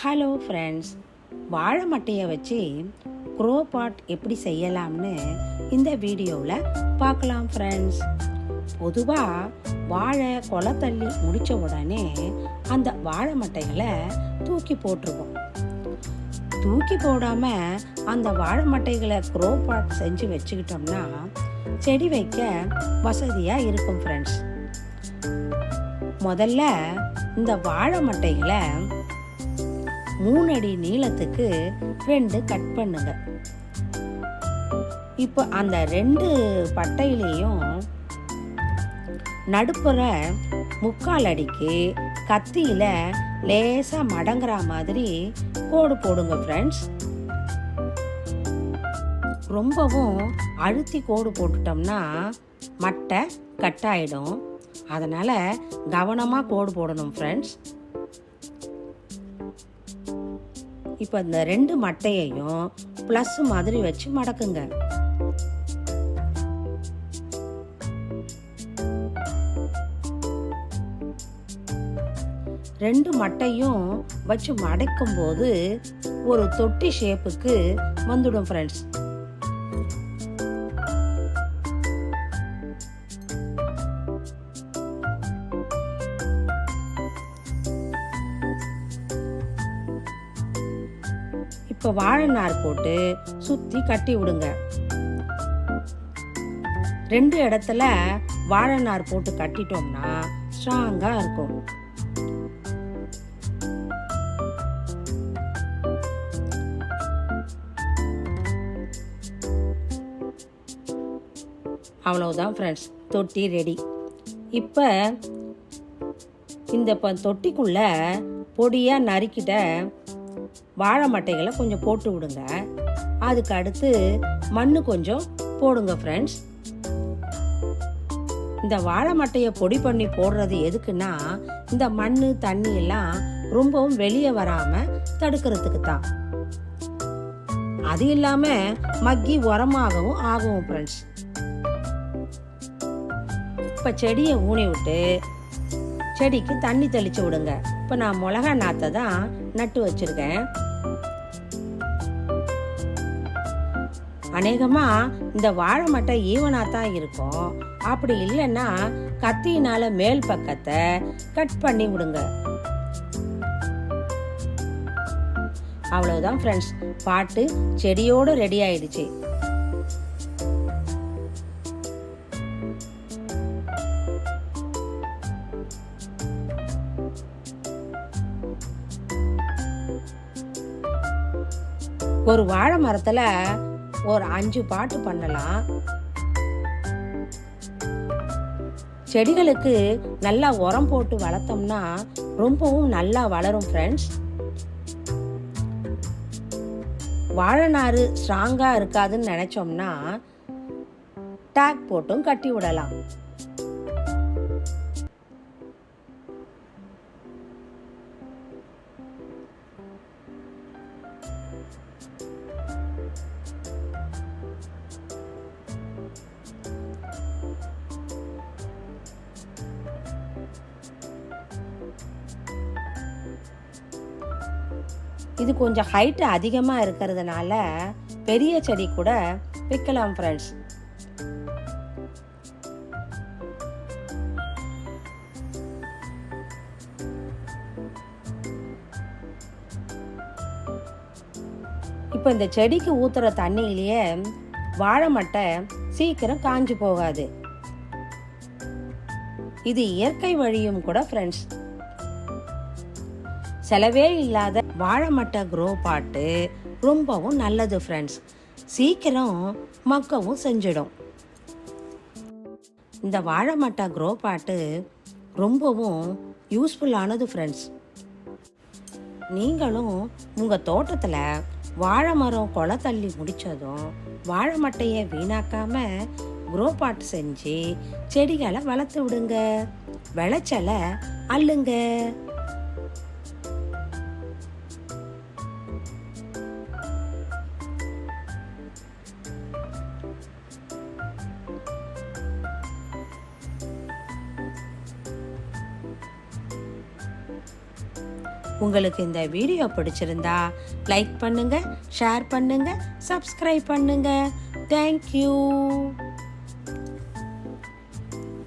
Hello friends, வாழை மட்டையை வச்சு க்ரோ பாட் எப்படி செய்யலாம்னு இந்த வீடியோவில் பார்க்கலாம் ஃப்ரெண்ட்ஸ். பொதுவாக வாழை கொலை தள்ளி முடித்த உடனே அந்த வாழை மட்டைகளை தூக்கி போட்டுருவோம். தூக்கி போடாமல் அந்த வாழை மட்டைகளை க்ரோ பாட் செஞ்சு வச்சுக்கிட்டோம்னா செடி வைக்க வசதியாக இருக்கும் ஃப்ரெண்ட்ஸ். முதல்ல இந்த வாழை மட்டைகளை 3 அடி நீளத்துக்கு 2 கட் பண்ணுங்க. இப்போ அந்த 2 பட்டையிலையும் நடுப்புற 3/4 அடிக்கு கத்தியில லேசா மடங்குற மாதிரி கோடு போடுங்க ஃப்ரெண்ட்ஸ். ரொம்பவும் அழுத்தி கோடு போட்டுட்டோம்னா மட்டை கட் ஆயிடும். அதனால கவனமா கோடு போடணும் ஃப்ரெண்ட்ஸ். இப்போ இந்த 2 மட்டையையும் பிளஸ் மாதிரி வச்சு மடக்குங்க. ரெண்டு மட்டையும் வச்சு மடக்கும் போது ஒரு தொட்டி ஷேப்புக்கு வந்துடும் ஃப்ரெண்ட்ஸ். இப்போ வாழை நார் போட்டு சுத்தி கட்டி விடுங்க. 2 இடத்துல வாழை நார் போட்டு கட்டிட்டோம்னா ஸ்ட்ராங்கா இருக்கும். அவ்வளவுதான் ஃப்ரெண்ட்ஸ், தொட்டி ரெடி. இப்போ இந்த தொட்டிக்குள்ள பொடியா நறுக்கிட்ட வாழை மட்டைகளை கொஞ்சம் போட்டு விடுங்க. அதுக்கு அடுத்து மண்ணு கொஞ்சம் போடுங்க ஃப்ரெண்ட்ஸ். இந்த வாழை மட்டையை பொடி பண்ணி போடுறது எதுக்குன்னா இந்த மண்ணு தண்ணி எல்லாம் ரொம்பவும் வெளியே வராம தடுக்கிறதுக்கு தான். அது இல்லாம மக்கி உரமாகவும் ஆகும் ஃப்ரெண்ட்ஸ். இப்ப செடியை ஊனி விட்டு செடிக்கு தண்ணி தெளிச்சு விடுங்க. இப்ப நான் மிளகா நாத்தை தான் நட்டு வச்சிருக்கேன். அநேகமா இந்த வாழை மட்டை ஈவனா தான் இருக்கும். அப்படி இல்லைன்னா கத்தியினால மேல் பக்கத்தை கட் பண்ணி விடுங்க. அவ்வளவுதான் ஃப்ரெண்ட்ஸ், பாட்டு செடியோட ரெடி ஆயிடுச்சு. ஒரு வாழை மரத்துல ஒரு 5 பாட்டு பண்ணலாம். செடிகளுக்கு நல்லா உரம் போட்டு வளர்த்தோம்னா ரொம்பவும் நல்லா வளரும் ஃப்ரெண்ட்ஸ். வாழை நாறு ஸ்ட்ராங்கா இருக்காதுன்னு நினைச்சோம்னா டேக் போட்டும் கட்டி விடலாம். இது கொஞ்சம் ஹைட் அதிகமா இருக்கிறதுனால பெரிய செடி கூட வைக்கலாம் ஃப்ரெண்ட்ஸ். இப்போ இந்த செடிக்கு ஊத்துற தண்ணியிலேயே வாழை மட்டை சீக்கிரம் காஞ்சு போகாது. இது இயற்கை வழியும் கூட ஃப்ரெண்ட்ஸ். செலவே இல்லாத வாழை மட்டை க்ரோ பாட்டு ரொம்பவும் நல்லது ஃப்ரெண்ட்ஸ். சீக்கிரம் மக்கவும் செஞ்சிடும். இந்த வாழை மட்டை க்ரோ பாட்டு ரொம்பவும் யூஸ்ஃபுல்லானது ஃப்ரெண்ட்ஸ். நீங்களும் உங்க தோட்டத்துல வாழை மரம் கொலை தள்ளி முடிச்சதும் வாழை மட்டையை வீணாக்காம க்ரோ பாட்டு செஞ்சு செடிகளை வளர்த்து விடுங்க. விளைச்சலை அள்ளுங்க. உங்களுக்கு இந்த வீடியோ பிடிச்சிருந்தா லைக் பண்ணுங்க, ஷேர் பண்ணுங்க, சப்ஸ்கிரைப் பண்ணுங்க. தேங்க்யூ.